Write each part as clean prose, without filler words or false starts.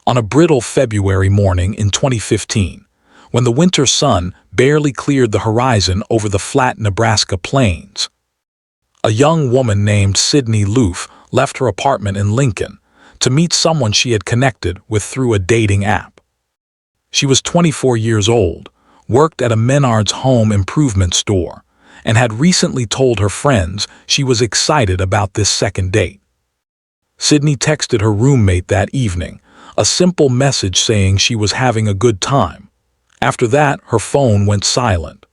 On a brittle February morning in 2015, when the winter sun barely cleared the horizon over the flat Nebraska plains, a young woman named Sydney Loof left her apartment in Lincoln to meet someone she had connected with through a dating app. She was 24 years old, worked at a Menards home improvement store, and had recently told her friends she was excited about this second date. Sydney texted her roommate that evening, a simple message saying she was having a good time. After that, her phone went silent.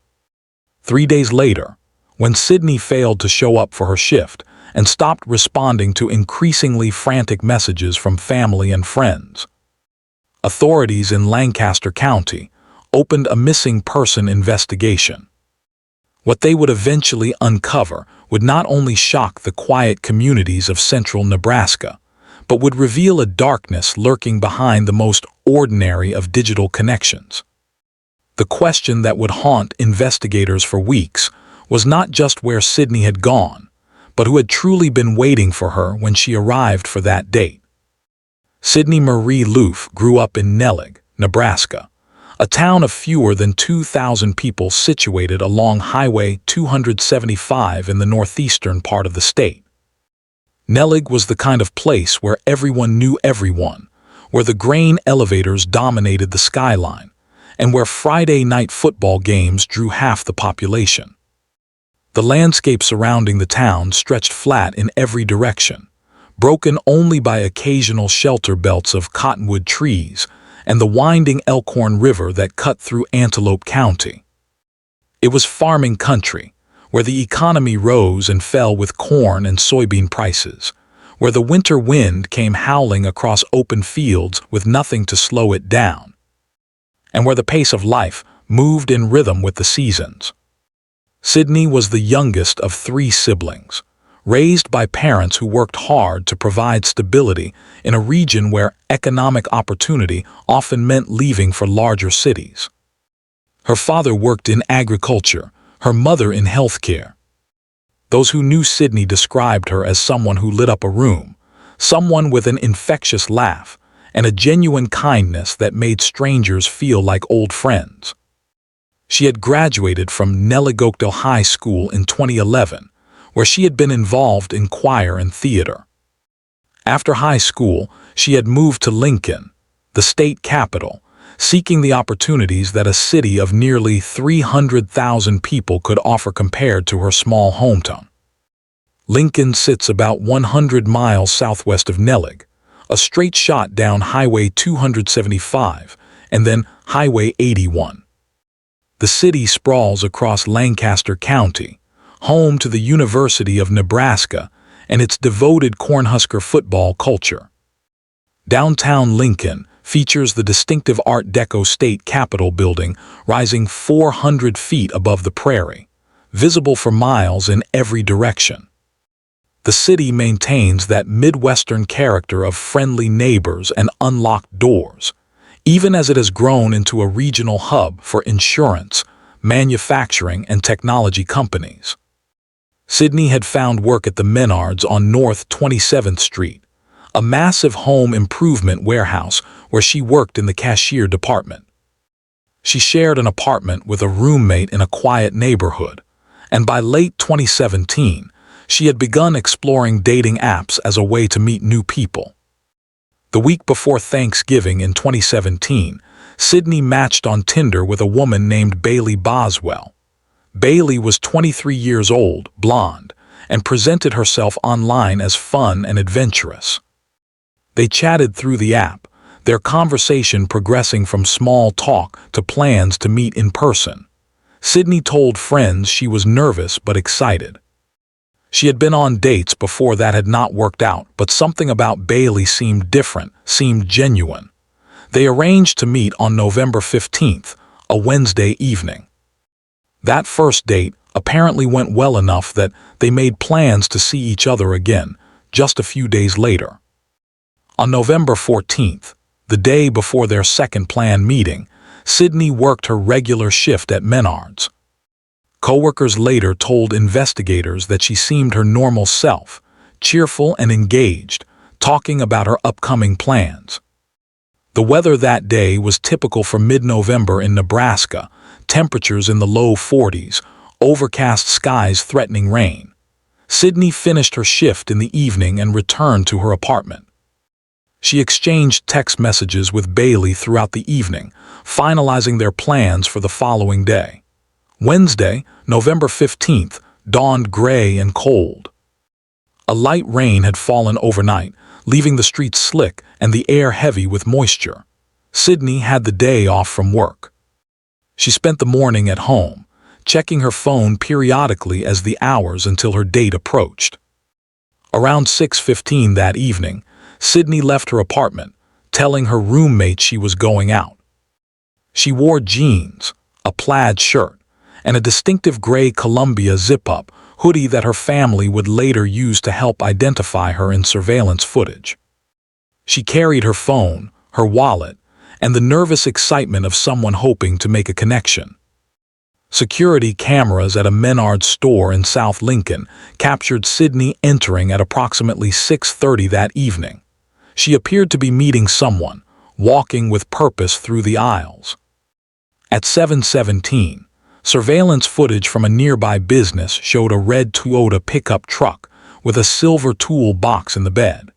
3 days later, when Sydney failed to show up for her shift and stopped responding to increasingly frantic messages from family and friends, authorities in Lancaster County opened a missing person investigation. What they would eventually uncover would not only shock the quiet communities of central Nebraska, but would reveal a darkness lurking behind the most ordinary of digital connections. The question that would haunt investigators for weeks was not just where Sydney had gone, but who had truly been waiting for her when she arrived for that date. Sydney Marie Loof grew up in Nelig, Nebraska, a town of fewer than 2,000 people situated along Highway 275 in the northeastern part of the state. Nelig was the kind of place where everyone knew everyone, where the grain elevators dominated the skyline, and where Friday night football games drew half the population. The landscape surrounding the town stretched flat in every direction, broken only by occasional shelter belts of cottonwood trees and the winding Elkhorn River that cut through Antelope County. It was farming country, where the economy rose and fell with corn and soybean prices, where the winter wind came howling across open fields with nothing to slow it down, and where the pace of life moved in rhythm with the seasons. Sydney was the youngest of 3 siblings, raised by parents who worked hard to provide stability in a region where economic opportunity often meant leaving for larger cities. Her father worked in agriculture, her mother in healthcare. Those who knew Sydney described her as someone who lit up a room, someone with an infectious laugh, and a genuine kindness that made strangers feel like old friends. She had graduated from Neligokdale High School in 2011, where she had been involved in choir and theater. After high school, she had moved to Lincoln, the state capital, seeking the opportunities that a city of nearly 300,000 people could offer compared to her small hometown. Lincoln sits about 100 miles southwest of Nelig, a straight shot down Highway 275 and then Highway 81. The city sprawls across Lancaster County, home to the University of Nebraska and its devoted Cornhusker football culture. Downtown Lincoln features the distinctive Art Deco State Capitol building rising 400 feet above the prairie, visible for miles in every direction. The city maintains that Midwestern character of friendly neighbors and unlocked doors, even as it has grown into a regional hub for insurance, manufacturing, and technology companies. Sydney had found work at the Menards on North 27th Street, a massive home improvement warehouse where she worked in the cashier department. She shared an apartment with a roommate in a quiet neighborhood, and by late 2017, she had begun exploring dating apps as a way to meet new people. The week before Thanksgiving in 2017, Sydney matched on Tinder with a woman named Bailey Boswell. Bailey was 23 years old, blonde, and presented herself online as fun and adventurous. They chatted through the app, their conversation progressing from small talk to plans to meet in person. Sydney told friends she was nervous but excited. She had been on dates before that had not worked out, but something about Bailey seemed different, seemed genuine. They arranged to meet on November 15th, a Wednesday evening. That first date apparently went well enough that they made plans to see each other again just a few days later. On November 14th, the day before their second planned meeting, Sydney worked her regular shift at Menards. Coworkers later told investigators that she seemed her normal self, cheerful and engaged, talking about her upcoming plans. The weather that day was typical for mid-November in Nebraska, temperatures in the low 40s, overcast skies threatening rain. Sydney finished her shift in the evening and returned to her apartment. She exchanged text messages with Bailey throughout the evening, finalizing their plans for the following day. Wednesday, November 15th, dawned gray and cold. A light rain had fallen overnight, leaving the streets slick and the air heavy with moisture. Sydney had the day off from work. She spent the morning at home, checking her phone periodically as the hours until her date approached. Around 6:15 that evening, Sydney left her apartment, telling her roommate she was going out. She wore jeans, a plaid shirt, and a distinctive gray Columbia zip-up hoodie that her family would later use to help identify her in surveillance footage. She carried her phone, her wallet, and the nervous excitement of someone hoping to make a connection. Security cameras at a Menards store in South Lincoln captured Sydney entering at approximately 6:30 that evening. She appeared to be meeting someone, walking with purpose through the aisles. At 7:17, surveillance footage from a nearby business showed a red Toyota pickup truck with a silver tool box in the bed.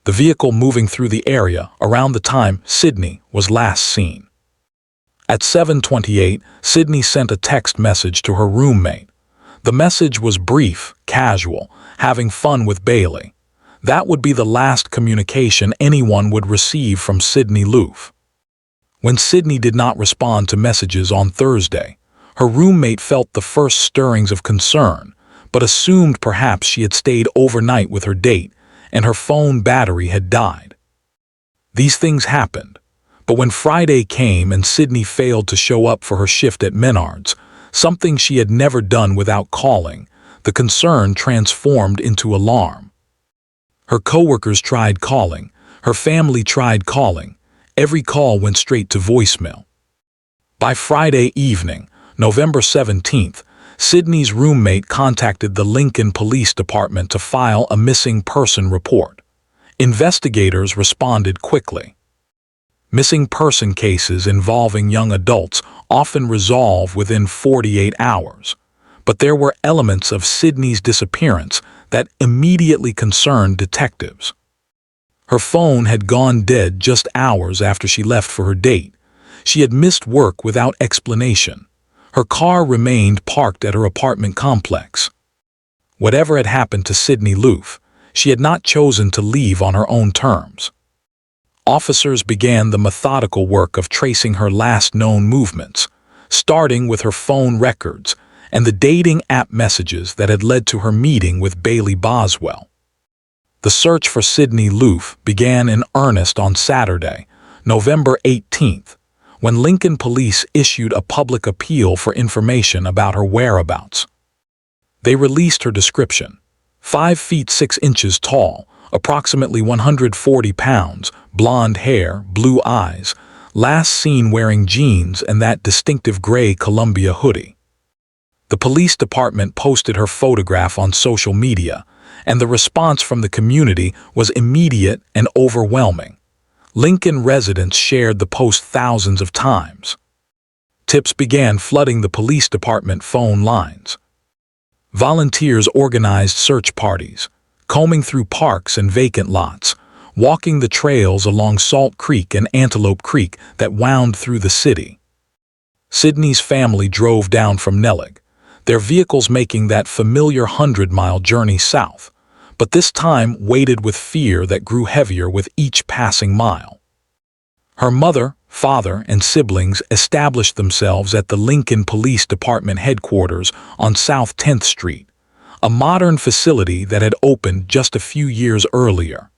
The vehicle moving through the area around the time Sydney was last seen. At 7:28, Sydney sent a text message to her roommate. The message was brief, casual, having fun with Bailey. That would be the last communication anyone would receive from Sydney Loof. When Sydney did not respond to messages on Thursday, her roommate felt the first stirrings of concern, but assumed perhaps she had stayed overnight with her date and her phone battery had died. These things happened, but when Friday came and Sydney failed to show up for her shift at Menards, something she had never done without calling, the concern transformed into alarm. Her coworkers tried calling, her family tried calling, every call went straight to voicemail. By Friday evening, November 17th, Sydney's roommate contacted the Lincoln Police Department to file a missing person report. Investigators responded quickly. Missing person cases involving young adults often resolve within 48 hours, but there were elements of Sydney's disappearance that immediately concerned detectives. Her phone had gone dead just hours after she left for her date. She had missed work without explanation. Her car remained parked at her apartment complex. Whatever had happened to Sydney Loof, she had not chosen to leave on her own terms. Officers began the methodical work of tracing her last known movements, starting with her phone records and the dating app messages that had led to her meeting with Bailey Boswell. The search for Sydney Loof began in earnest on Saturday, November 18th, when Lincoln Police issued a public appeal for information about her whereabouts. They released her description: 5 feet 6 inches tall, approximately 140 pounds, blonde hair, blue eyes, last seen wearing jeans and that distinctive gray Columbia hoodie. The police department posted her photograph on social media, and the response from the community was immediate and overwhelming. Lincoln residents shared the post thousands of times. Tips began flooding the police department phone lines. Volunteers organized search parties, combing through parks and vacant lots, walking the trails along Salt Creek and Antelope Creek that wound through the city. Sydney's family drove down from Nellig, their vehicles making that familiar 100-mile journey south, but this time weighted with fear that grew heavier with each passing mile. Her mother, father, and siblings established themselves at the Lincoln Police Department headquarters on South 10th Street, a modern facility that had opened just a few years earlier.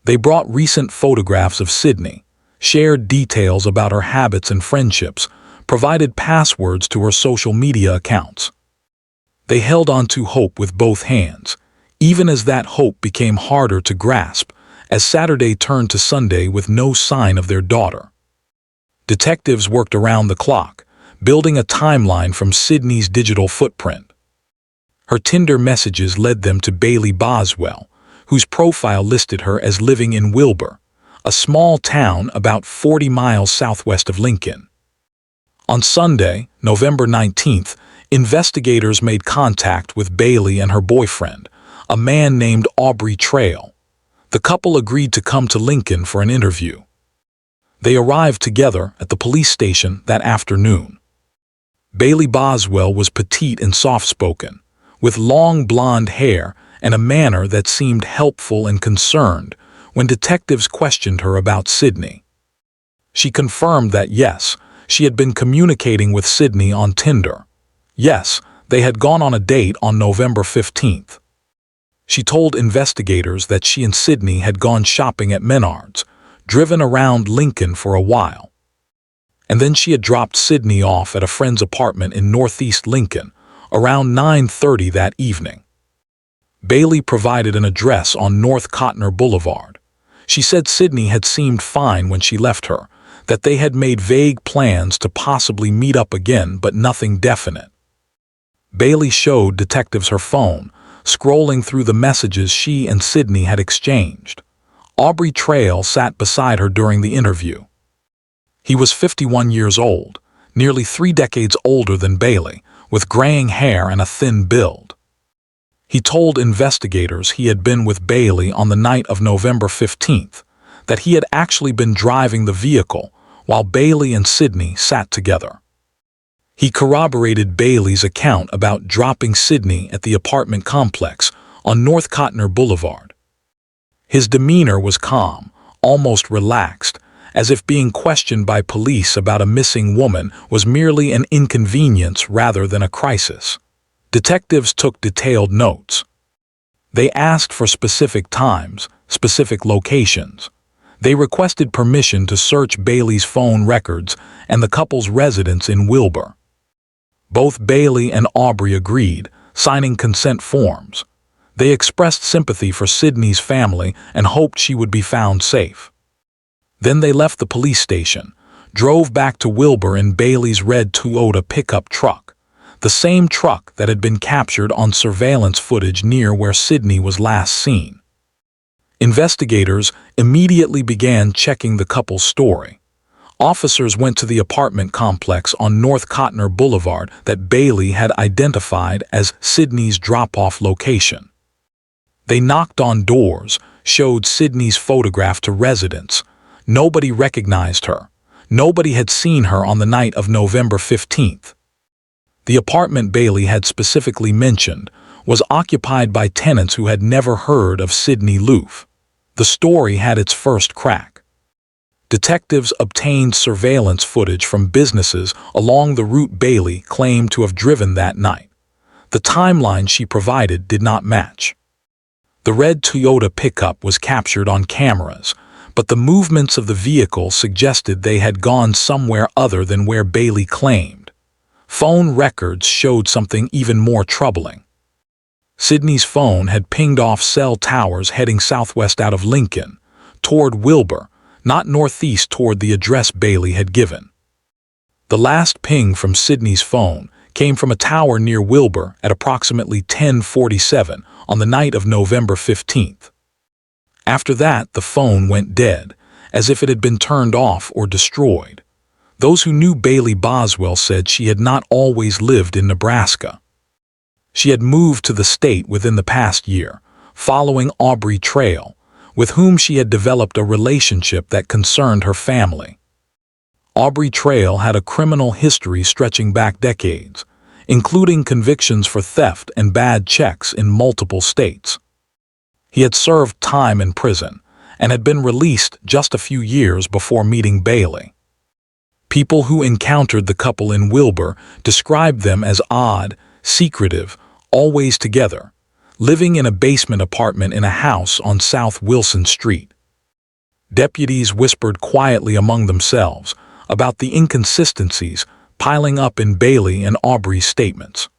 They brought recent photographs of Sydney, shared details about her habits and friendships, provided passwords to her social media accounts. They held on to hope with both hands, even as that hope became harder to grasp as Saturday turned to Sunday with no sign of their daughter. Detectives worked around the clock, building a timeline from Sydney's digital footprint. Her Tinder messages led them to Bailey Boswell, whose profile listed her as living in Wilbur, a small town about 40 miles southwest of Lincoln. On Sunday, November 19th, investigators made contact with Bailey and her boyfriend, a man named Aubrey Trail. The couple agreed to come to Lincoln for an interview. They arrived together at the police station that afternoon. Bailey Boswell was petite and soft-spoken, with long blonde hair and a manner that seemed helpful and concerned when detectives questioned her about Sydney. She confirmed that yes, she had been communicating with Sydney on Tinder. Yes, they had gone on a date on November 15th. She told investigators that she and Sydney had gone shopping at Menards, driven around Lincoln for a while. And then she had dropped Sydney off at a friend's apartment in northeast Lincoln around 9:30 that evening. Bailey provided an address on North Cotner Boulevard. She said Sydney had seemed fine when she left her, that they had made vague plans to possibly meet up again but nothing definite. Bailey showed detectives her phone, scrolling through the messages she and Sydney had exchanged. Aubrey Trail sat beside her during the interview. He was 51 years old, nearly 3 decades older than Bailey, with graying hair and a thin build. He told investigators he had been with Bailey on the night of November 15th, that he had actually been driving the vehicle while Bailey and Sydney sat together. He corroborated Bailey's account about dropping Sydney at the apartment complex on North Cotner Boulevard. His demeanor was calm, almost relaxed, as if being questioned by police about a missing woman was merely an inconvenience rather than a crisis. Detectives took detailed notes. They asked for specific times, specific locations. They requested permission to search Bailey's phone records and the couple's residence in Wilbur. Both Bailey and Aubrey agreed, signing consent forms. They expressed sympathy for Sydney's family and hoped she would be found safe. Then they left the police station, drove back to Wilbur in Bailey's red Toyota pickup truck, the same truck that had been captured on surveillance footage near where Sydney was last seen. Investigators immediately began checking the couple's story. Officers went to the apartment complex on North Cotner Boulevard that Bailey had identified as Sydney's drop-off location. They knocked on doors, showed Sydney's photograph to residents. Nobody recognized her. Nobody had seen her on the night of November 15th. The apartment Bailey had specifically mentioned was occupied by tenants who had never heard of Sydney Loof. The story had its first crack. Detectives obtained surveillance footage from businesses along the route Bailey claimed to have driven that night. The timeline she provided did not match. The red Toyota pickup was captured on cameras, but the movements of the vehicle suggested they had gone somewhere other than where Bailey claimed. Phone records showed something even more troubling. Sydney's phone had pinged off cell towers heading southwest out of Lincoln, toward Wilbur, not northeast toward the address Bailey had given. The last ping from Sydney's phone came from a tower near Wilbur at approximately 10:47 on the night of November 15th. After that, the phone went dead, as if it had been turned off or destroyed. Those who knew Bailey Boswell said she had not always lived in Nebraska. She had moved to the state within the past year, following Aubrey Trail, with whom she had developed a relationship that concerned her family. Aubrey Trail had a criminal history stretching back decades, including convictions for theft and bad checks in multiple states. He had served time in prison and had been released just a few years before meeting Bailey. People who encountered the couple in Wilbur described them as odd, secretive, always together, living in a basement apartment in a house on South Wilson Street. Deputies whispered quietly among themselves about the inconsistencies piling up in Bailey and Aubrey's statements.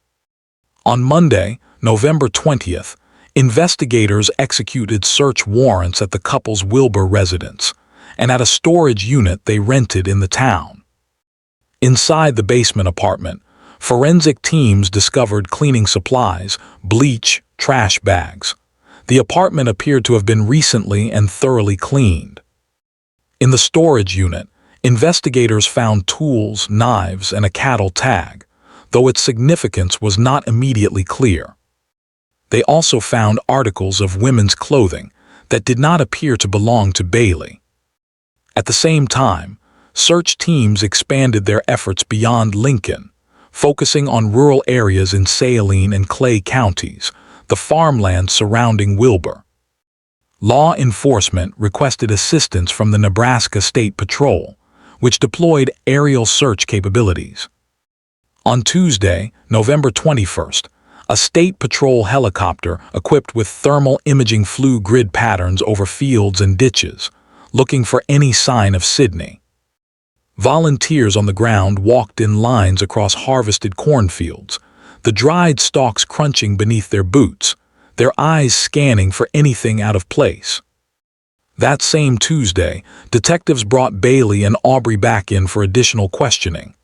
On Monday, November 20th, investigators executed search warrants at the couple's Wilbur residence and at a storage unit they rented in the town. Inside the basement apartment, forensic teams discovered cleaning supplies, bleach, trash bags. The apartment appeared to have been recently and thoroughly cleaned. In the storage unit, investigators found tools, knives, and a cattle tag, though its significance was not immediately clear. They also found articles of women's clothing that did not appear to belong to Bailey. At the same time, search teams expanded their efforts beyond Lincoln, focusing on rural areas in Saline and Clay counties, the farmland surrounding Wilbur. Law enforcement requested assistance from the Nebraska State Patrol, which deployed aerial search capabilities. On Tuesday, November 21st, a State Patrol helicopter equipped with thermal imaging flew grid patterns over fields and ditches, looking for any sign of Sydney. Volunteers on the ground walked in lines across harvested cornfields, the dried stalks crunching beneath their boots, their eyes scanning for anything out of place. That same Tuesday, detectives brought Bailey and Aubrey back in for additional questioning.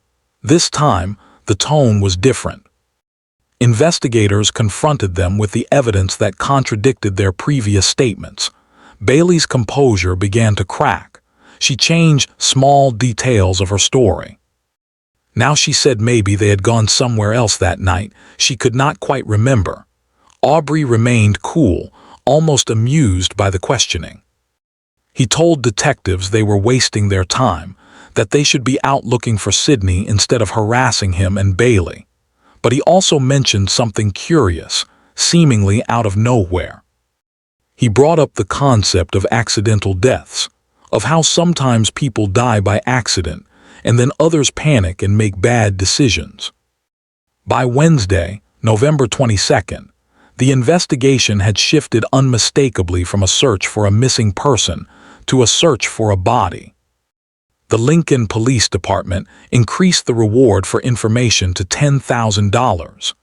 This time, the tone was different. Investigators confronted them with the evidence that contradicted their previous statements. Bailey's composure began to crack. She changed small details of her story. Now she said maybe they had gone somewhere else that night. She could not quite remember. Aubrey remained cool, almost amused by the questioning. He told detectives they were wasting their time, that they should be out looking for Sydney instead of harassing him and Bailey. But he also mentioned something curious, seemingly out of nowhere. He brought up the concept of accidental deaths, of how sometimes people die by accident and then others panic and make bad decisions. By Wednesday, November 22nd, the investigation had shifted unmistakably from a search for a missing person to a search for a body. The Lincoln Police Department increased the reward for information to $10,000.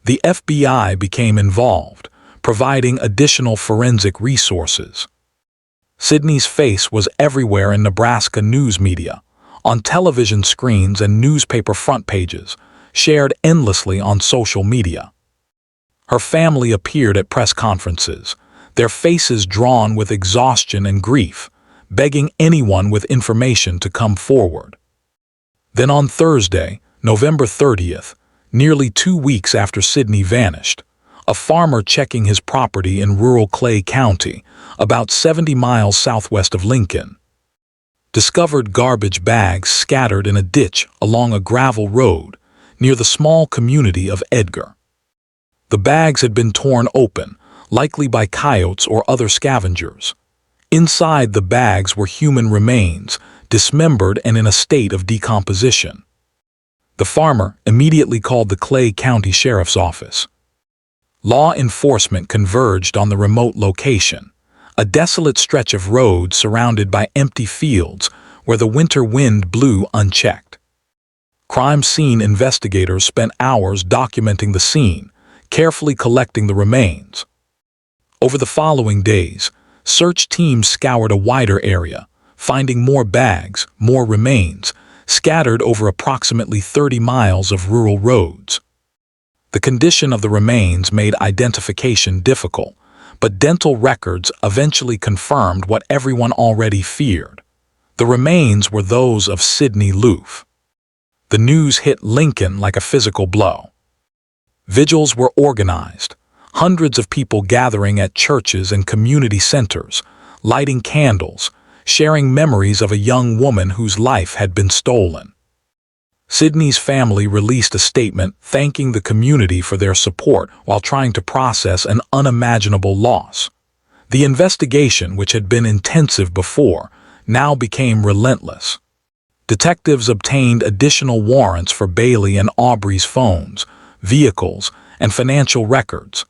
The FBI became involved, providing additional forensic resources. Sydney's face was everywhere in Nebraska news media, on television screens and newspaper front pages, shared endlessly on social media. Her family appeared at press conferences, their faces drawn with exhaustion and grief, begging anyone with information to come forward. Then on Thursday, November 30th, nearly 2 weeks after Sydney vanished, a farmer checking his property in rural Clay County, about 70 miles southwest of Lincoln, discovered garbage bags scattered in a ditch along a gravel road near the small community of Edgar. The bags had been torn open, likely by coyotes or other scavengers. Inside the bags were human remains, dismembered and in a state of decomposition. The farmer immediately called the Clay County Sheriff's Office. Law enforcement converged on the remote location, a desolate stretch of road surrounded by empty fields where the winter wind blew unchecked. Crime scene investigators spent hours documenting the scene, carefully collecting the remains. Over the following days, search teams scoured a wider area, finding more bags, more remains, scattered over approximately 30 miles of rural roads. The condition of the remains made identification difficult, but dental records eventually confirmed what everyone already feared. The remains were those of Sydney Loof. The news hit Lincoln like a physical blow. Vigils were organized, hundreds of people gathering at churches and community centers, lighting candles, sharing memories of a young woman whose life had been stolen. Sydney's family released a statement thanking the community for their support while trying to process an unimaginable loss. The investigation, which had been intensive before, now became relentless. Detectives obtained additional warrants for Bailey and Aubrey's phones, vehicles, and financial records.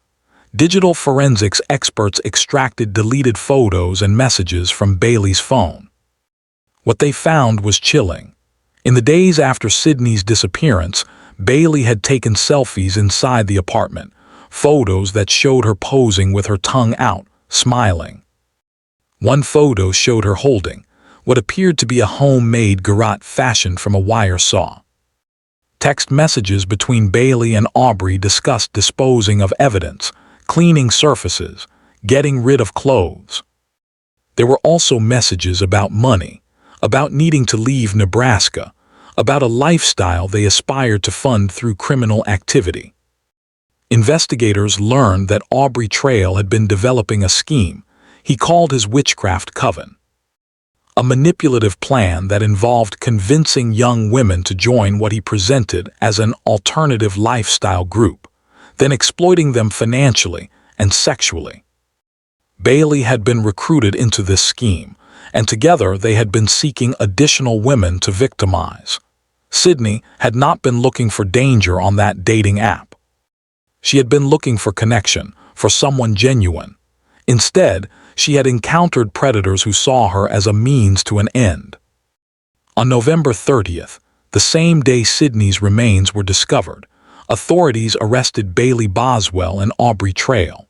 Digital forensics experts extracted deleted photos and messages from Bailey's phone. What they found was chilling. In the days after Sydney's disappearance, Bailey had taken selfies inside the apartment, photos that showed her posing with her tongue out, smiling. One photo showed her holding what appeared to be a homemade garrote fashioned from a wire saw. Text messages between Bailey and Aubrey discussed disposing of evidence, cleaning surfaces, getting rid of clothes. There were also messages about money, about needing to leave Nebraska, about a lifestyle they aspired to fund through criminal activity. Investigators learned that Aubrey Trail had been developing a scheme he called his witchcraft coven, a manipulative plan that involved convincing young women to join what he presented as an alternative lifestyle group, then exploiting them financially and sexually. Bailey had been recruited into this scheme, and together they had been seeking additional women to victimize. Sydney had not been looking for danger on that dating app. She had been looking for connection, for someone genuine. Instead, she had encountered predators who saw her as a means to an end. On November 30th, the same day Sydney's remains were discovered, authorities arrested Bailey Boswell and Aubrey Trail.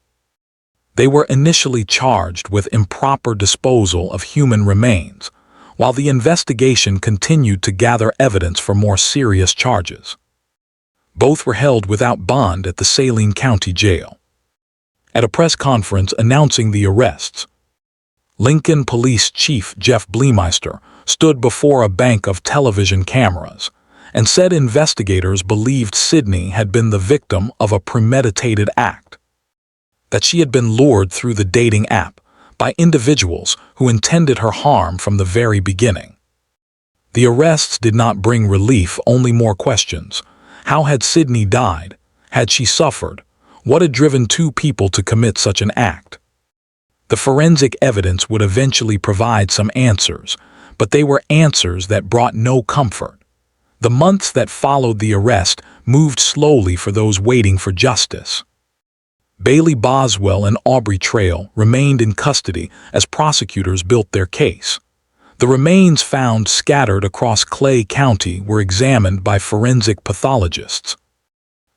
They were initially charged with improper disposal of human remains, while the investigation continued to gather evidence for more serious charges. Both were held without bond at the Saline County Jail. At a press conference announcing the arrests, Lincoln Police Chief Jeff Bleemeister stood before a bank of television cameras and said investigators believed Sydney had been the victim of a premeditated act, that she had been lured through the dating app by individuals who intended her harm from the very beginning. The arrests did not bring relief, only more questions. How had Sydney died? Had she suffered? What had driven two people to commit such an act? The forensic evidence would eventually provide some answers, but they were answers that brought no comfort. The months that followed the arrest moved slowly for those waiting for justice. Bailey Boswell and Aubrey Trail remained in custody as prosecutors built their case. The remains found scattered across Clay County were examined by forensic pathologists.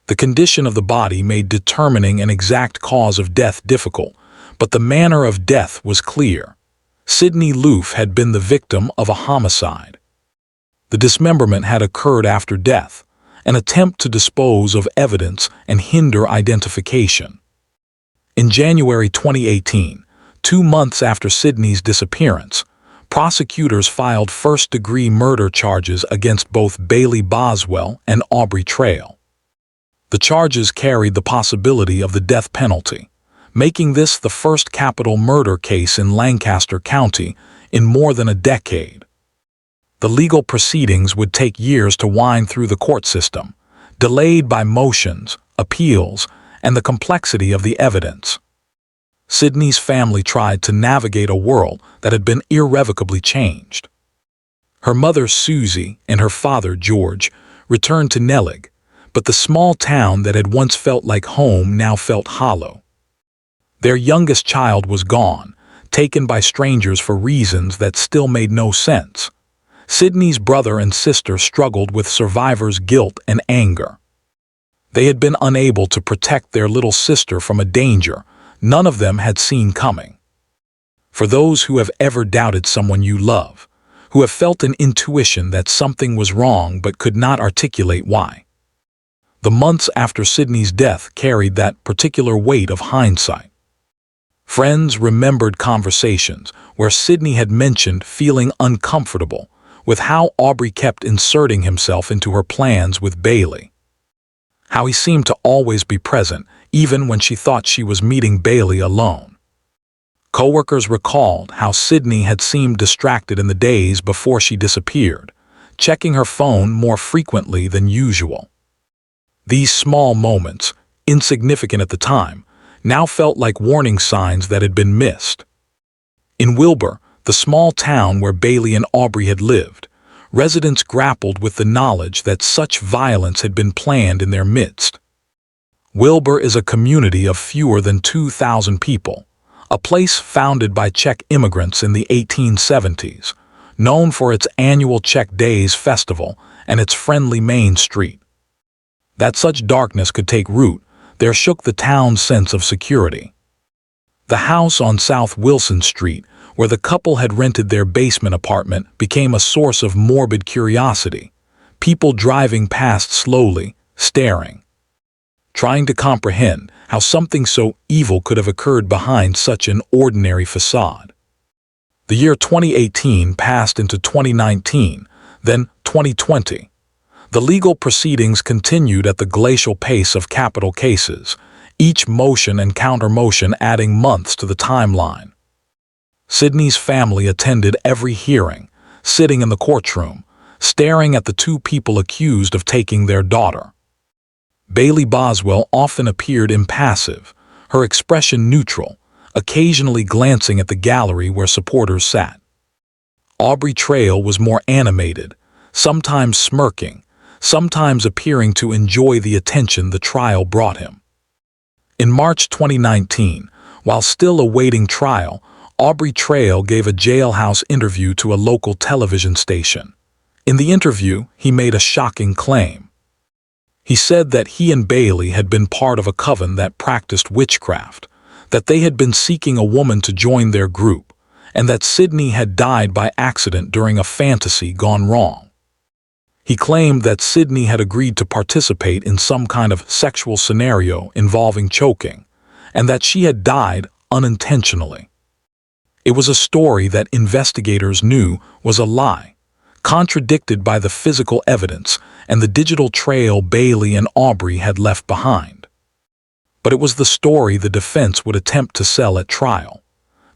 The condition of the body made determining an exact cause of death difficult, but the manner of death was clear. Sydney Loof had been the victim of a homicide. The dismemberment had occurred after death, an attempt to dispose of evidence and hinder identification. In January 2018, 2 months after Sydney's disappearance, prosecutors filed first-degree murder charges against both Bailey Boswell and Aubrey Trail. The charges carried the possibility of the death penalty, making this the first capital murder case in Lancaster County in more than a decade. The legal proceedings would take years to wind through the court system, delayed by motions, appeals, and the complexity of the evidence. Sydney's family tried to navigate a world that had been irrevocably changed. Her mother, Susie, and her father, George, returned to Nellig, but the small town that had once felt like home now felt hollow. Their youngest child was gone, taken by strangers for reasons that still made no sense. Sydney's brother and sister struggled with survivor's guilt and anger. They had been unable to protect their little sister from a danger none of them had seen coming. For those who have ever doubted someone you love, who have felt an intuition that something was wrong but could not articulate why, the months after Sydney's death carried that particular weight of hindsight. Friends remembered conversations where Sydney had mentioned feeling uncomfortable with how Aubrey kept inserting himself into her plans with Bailey. How he seemed to always be present, even when she thought she was meeting Bailey alone. Coworkers recalled how Sydney had seemed distracted in the days before she disappeared, checking her phone more frequently than usual. These small moments, insignificant at the time, now felt like warning signs that had been missed. In Wilbur, the small town where Bailey and Aubrey had lived, residents grappled with the knowledge that such violence had been planned in their midst. Wilbur is a community of fewer than 2,000 people, a place founded by Czech immigrants in the 1870s, known for its annual Czech Days festival and its friendly Main Street. That such darkness could take root, there shook the town's sense of security. The house on South Wilson Street, where the couple had rented their basement apartment, became a source of morbid curiosity, people driving past slowly, staring, trying to comprehend how something so evil could have occurred behind such an ordinary facade. The year 2018 passed into 2019, then 2020. The legal proceedings continued at the glacial pace of capital cases, each motion and counter-motion adding months to the timeline. Sydney's family attended every hearing, sitting in the courtroom, staring at the two people accused of taking their daughter. Bailey Boswell often appeared impassive, her expression neutral, occasionally glancing at the gallery where supporters sat. Aubrey Trail was more animated, sometimes smirking, sometimes appearing to enjoy the attention the trial brought him. In March 2019, while still awaiting trial, Aubrey Trail gave a jailhouse interview to a local television station. In the interview, he made a shocking claim. He said that he and Bailey had been part of a coven that practiced witchcraft, that they had been seeking a woman to join their group, and that Sydney had died by accident during a fantasy gone wrong. He claimed that Sydney had agreed to participate in some kind of sexual scenario involving choking, and that she had died unintentionally. It was a story that investigators knew was a lie, contradicted by the physical evidence and the digital trail Bailey and Aubrey had left behind. But it was the story the defense would attempt to sell at trial.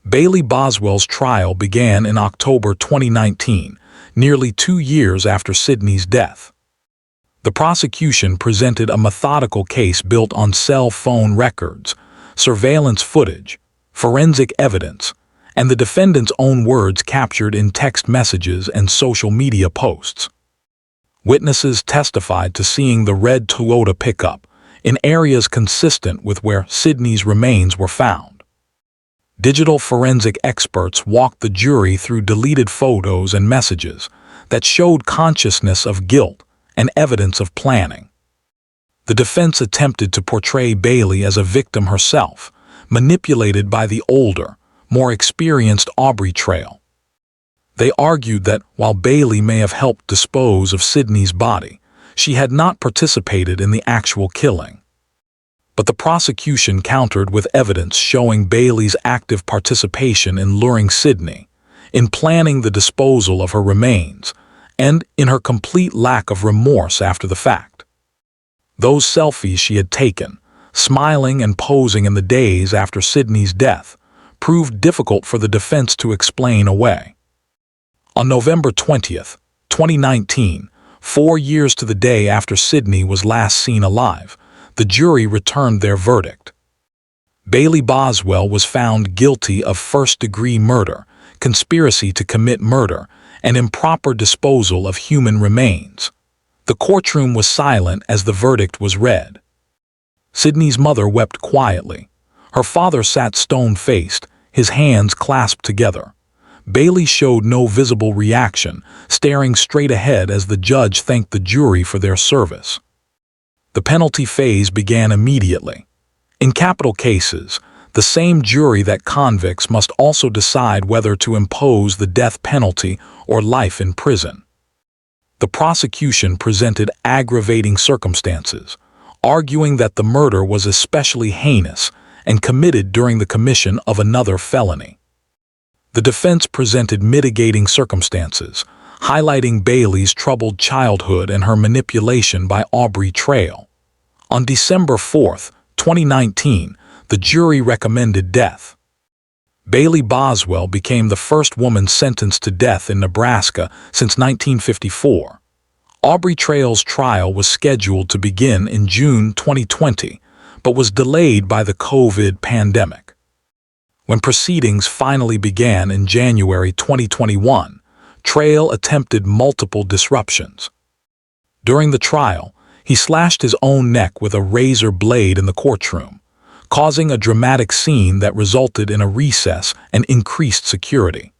Bailey Boswell's trial began in October 2019, nearly 2 years after Sydney's death. The prosecution presented a methodical case built on cell phone records, surveillance footage, forensic evidence, and the defendant's own words captured in text messages and social media posts. Witnesses testified to seeing the red Toyota pickup in areas consistent with where Sydney's remains were found. Digital forensic experts walked the jury through deleted photos and messages that showed consciousness of guilt and evidence of planning. The defense attempted to portray Bailey as a victim herself, manipulated by the older, more experienced Aubrey Trail. They argued that while Bailey may have helped dispose of Sydney's body, she had not participated in the actual killing. But the prosecution countered with evidence showing Bailey's active participation in luring Sydney, in planning the disposal of her remains, and in her complete lack of remorse after the fact. Those selfies she had taken, smiling and posing in the days after Sydney's death, proved difficult for the defense to explain away. On November 20th, 2019, 4 years to the day after Sydney was last seen alive, the jury returned their verdict. Bailey Boswell was found guilty of first-degree murder, conspiracy to commit murder, and improper disposal of human remains. The courtroom was silent as the verdict was read. Sydney's mother wept quietly. Her father sat stone-faced, his hands clasped together. Bailey showed no visible reaction, staring straight ahead as the judge thanked the jury for their service. The penalty phase began immediately. In capital cases, the same jury that convicts must also decide whether to impose the death penalty or life in prison. The prosecution presented aggravating circumstances, arguing that the murder was especially heinous and committed during the commission of another felony. The defense presented mitigating circumstances, highlighting Bailey's troubled childhood and her manipulation by Aubrey Trail. On December 4, 2019, the jury recommended death. Bailey Boswell became the first woman sentenced to death in Nebraska since 1954. Aubrey Trail's trial was scheduled to begin in June 2020, but was delayed by the COVID pandemic. When proceedings finally began in January 2021, Trail attempted multiple disruptions. During the trial, he slashed his own neck with a razor blade in the courtroom, causing a dramatic scene that resulted in a recess and increased security.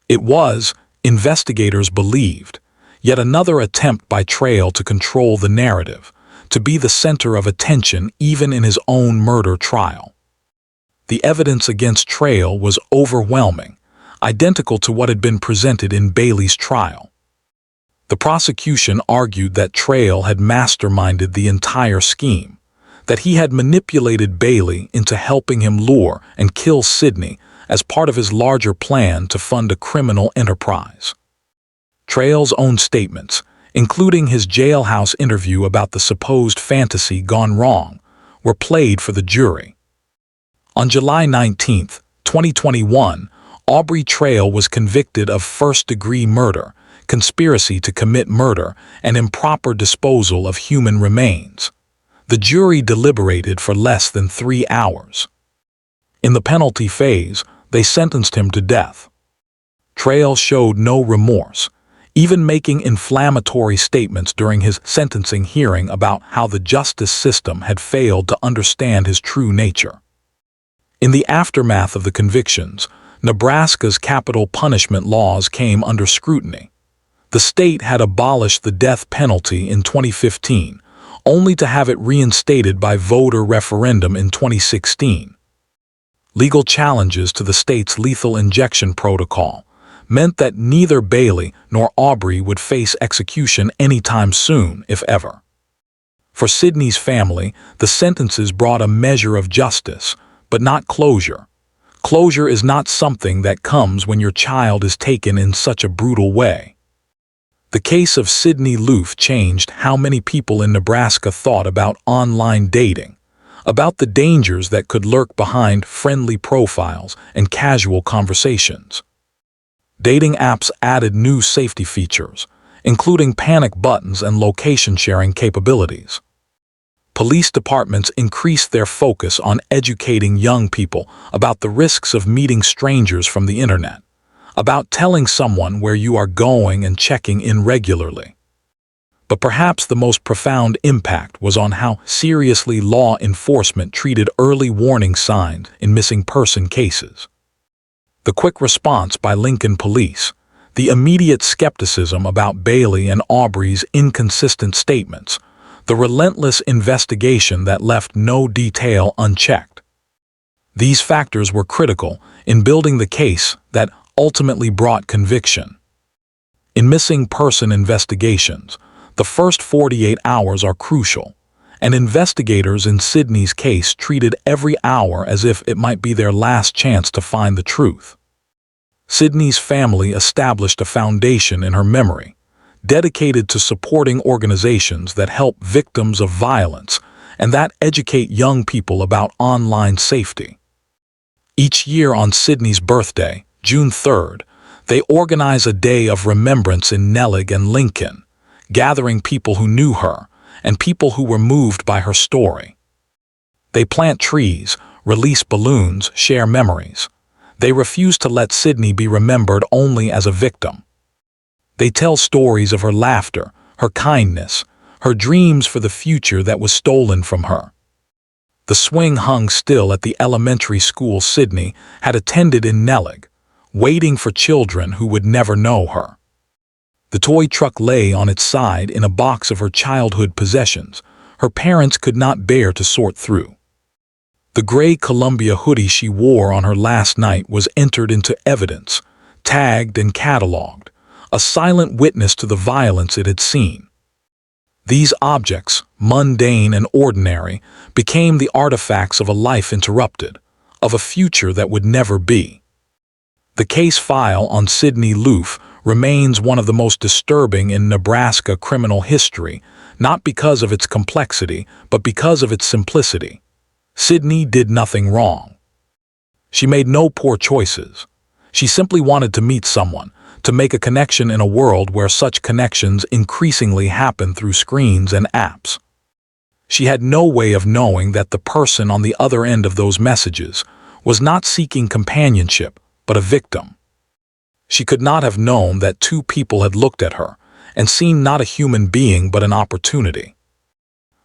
It was, investigators believed, yet another attempt by Trail to control the narrative, to be the center of attention even in his own murder trial. The evidence against Trail was overwhelming, identical to what had been presented in Bailey's trial. The prosecution argued that Trail had masterminded the entire scheme, that he had manipulated Bailey into helping him lure and kill Sydney, as part of his larger plan to fund a criminal enterprise. Trail's own statements, including his jailhouse interview about the supposed fantasy gone wrong, were played for the jury. On July 19, 2021, Aubrey Trail was convicted of first-degree murder, conspiracy to commit murder, and improper disposal of human remains. The jury deliberated for less than 3 hours. In the penalty phase, they sentenced him to death. Trail showed no remorse, even making inflammatory statements during his sentencing hearing about how the justice system had failed to understand his true nature. In the aftermath of the convictions, Nebraska's capital punishment laws came under scrutiny. The state had abolished the death penalty in 2015, only to have it reinstated by voter referendum in 2016. Legal challenges to the state's lethal injection protocol meant that neither Bailey nor Aubrey would face execution anytime soon, if ever. For Sidney's family, the sentences brought a measure of justice, but not closure. Closure is not something that comes when your child is taken in such a brutal way. The case of Sidney Loof changed how many people in Nebraska thought about online dating, about the dangers that could lurk behind friendly profiles and casual conversations. Dating apps added new safety features, including panic buttons and location-sharing capabilities. Police departments increased their focus on educating young people about the risks of meeting strangers from the internet, about telling someone where you are going and checking in regularly. But perhaps the most profound impact was on how seriously law enforcement treated early warning signs in missing person cases. The quick response by Lincoln police, the immediate skepticism about Bailey and Aubrey's inconsistent statements, the relentless investigation that left no detail unchecked. These factors were critical in building the case that ultimately brought conviction. In missing person investigations, the first 48 hours are crucial, and investigators in Sidney's case treated every hour as if it might be their last chance to find the truth. Sidney's family established a foundation in her memory, dedicated to supporting organizations that help victims of violence and that educate young people about online safety. Each year on Sidney's birthday, June 3rd, they organize a day of remembrance in Nellig and Lincoln, gathering people who knew her and people who were moved by her story. They plant trees, release balloons, share memories. They refuse to let Sidney be remembered only as a victim. They tell stories of her laughter, her kindness, her dreams for the future that was stolen from her. The swing hung still at the elementary school Sidney had attended in Nellig, waiting for children who would never know her. The toy truck lay on its side in a box of her childhood possessions her parents could not bear to sort through. The gray Columbia hoodie she wore on her last night was entered into evidence, tagged and cataloged, a silent witness to the violence it had seen. These objects, mundane and ordinary, became the artifacts of a life interrupted, of a future that would never be. The case file on Sidney Loof remains one of the most disturbing in Nebraska criminal history, not because of its complexity, but because of its simplicity. Sidney did nothing wrong. She made no poor choices. She simply wanted to meet someone, to make a connection in a world where such connections increasingly happen through screens and apps. She had no way of knowing that the person on the other end of those messages was not seeking companionship, but a victim. She could not have known that two people had looked at her and seen not a human being but an opportunity.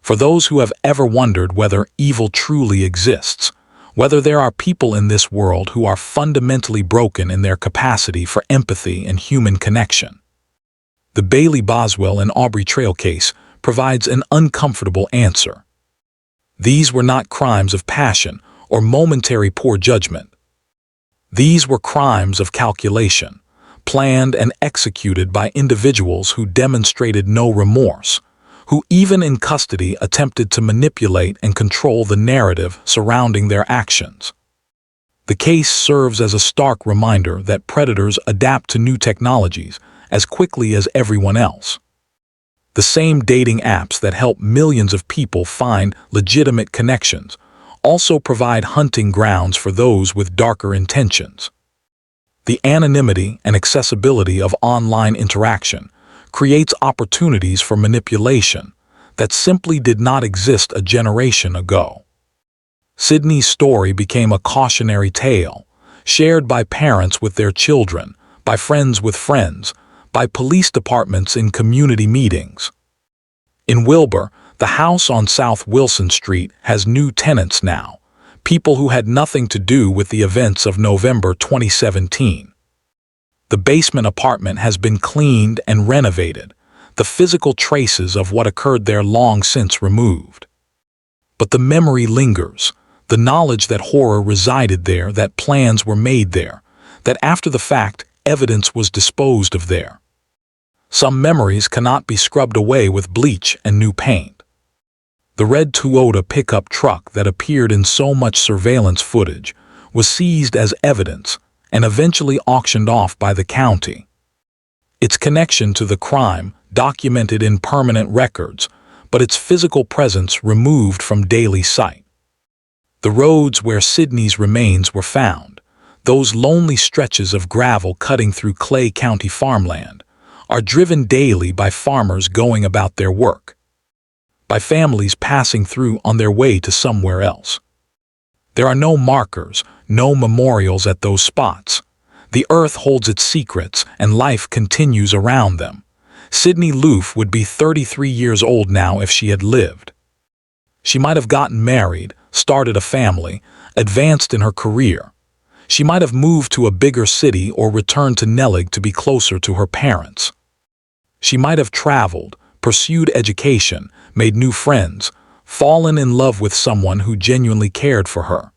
For those who have ever wondered whether evil truly exists, whether there are people in this world who are fundamentally broken in their capacity for empathy and human connection, the Bailey Boswell and Aubrey Trail case provides an uncomfortable answer. These were not crimes of passion or momentary poor judgment. These were crimes of calculation, planned and executed by individuals who demonstrated no remorse, who even in custody attempted to manipulate and control the narrative surrounding their actions. The case serves as a stark reminder that predators adapt to new technologies as quickly as everyone else. The same dating apps that help millions of people find legitimate connections also provide hunting grounds for those with darker intentions. The anonymity and accessibility of online interaction creates opportunities for manipulation that simply did not exist a generation ago. Sydney's story became a cautionary tale, shared by parents with their children, by friends with friends, by police departments in community meetings. In Wilbur, the house on South Wilson Street has new tenants now, people who had nothing to do with the events of November 2017. The basement apartment has been cleaned and renovated, the physical traces of what occurred there long since removed. But the memory lingers, the knowledge that horror resided there, that plans were made there, that after the fact, evidence was disposed of there. Some memories cannot be scrubbed away with bleach and new paint. The red Toyota pickup truck that appeared in so much surveillance footage was seized as evidence and eventually auctioned off by the county. Its connection to the crime documented in permanent records, but its physical presence removed from daily sight. The roads where Sydney's remains were found, those lonely stretches of gravel cutting through Clay County farmland, are driven daily by farmers going about their work, by families passing through on their way to somewhere else. There are no markers, no memorials at those spots. The earth holds its secrets and life continues around them. Sydney Loof would be 33 years old now if she had lived. She might have gotten married, started a family, advanced in her career. She might have moved to a bigger city or returned to Nellig to be closer to her parents. She might have traveled, pursued education, made new friends, fallen in love with someone who genuinely cared for her.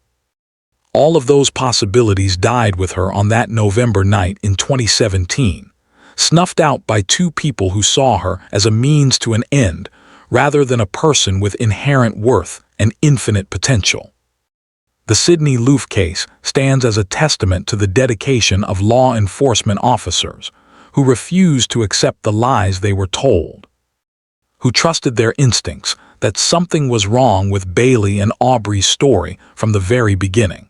All of those possibilities died with her on that November night in 2017, snuffed out by two people who saw her as a means to an end rather than a person with inherent worth and infinite potential. The Sydney Loof case stands as a testament to the dedication of law enforcement officers who refused to accept the lies they were told, who trusted their instincts that something was wrong with Bailey and Aubrey's story from the very beginning.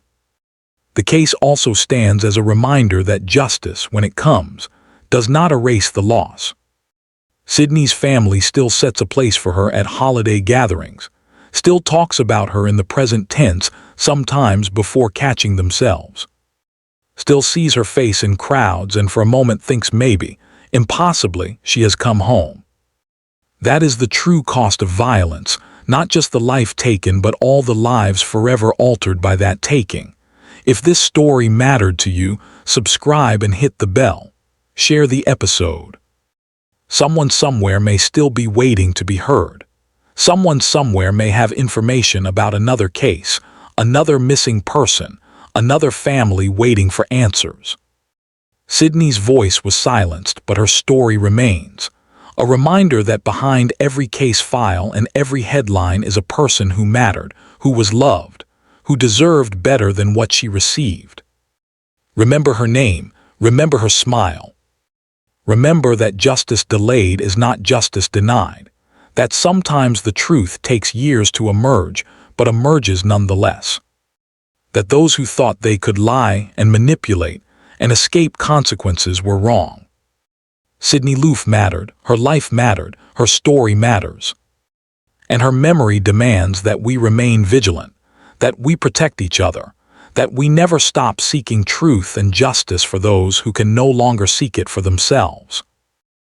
The case also stands as a reminder that justice, when it comes, does not erase the loss. Sydney's family still sets a place for her at holiday gatherings, still talks about her in the present tense, sometimes before catching themselves. Still sees her face in crowds and for a moment thinks maybe, impossibly, she has come home. That is the true cost of violence, not just the life taken but all the lives forever altered by that taking. If this story mattered to you, subscribe and hit the bell. Share the episode. Someone somewhere may still be waiting to be heard. Someone somewhere may have information about another case, another missing person, another family waiting for answers. Sydney's voice was silenced, but her story remains. A reminder that behind every case file and every headline is a person who mattered, who was loved, who deserved better than what she received. Remember her name, remember her smile. Remember that justice delayed is not justice denied, that sometimes the truth takes years to emerge, but emerges nonetheless. That those who thought they could lie and manipulate and escape consequences were wrong. Sydney Loof mattered, her life mattered, her story matters. And her memory demands that we remain vigilant, that we protect each other, that we never stop seeking truth and justice for those who can no longer seek it for themselves.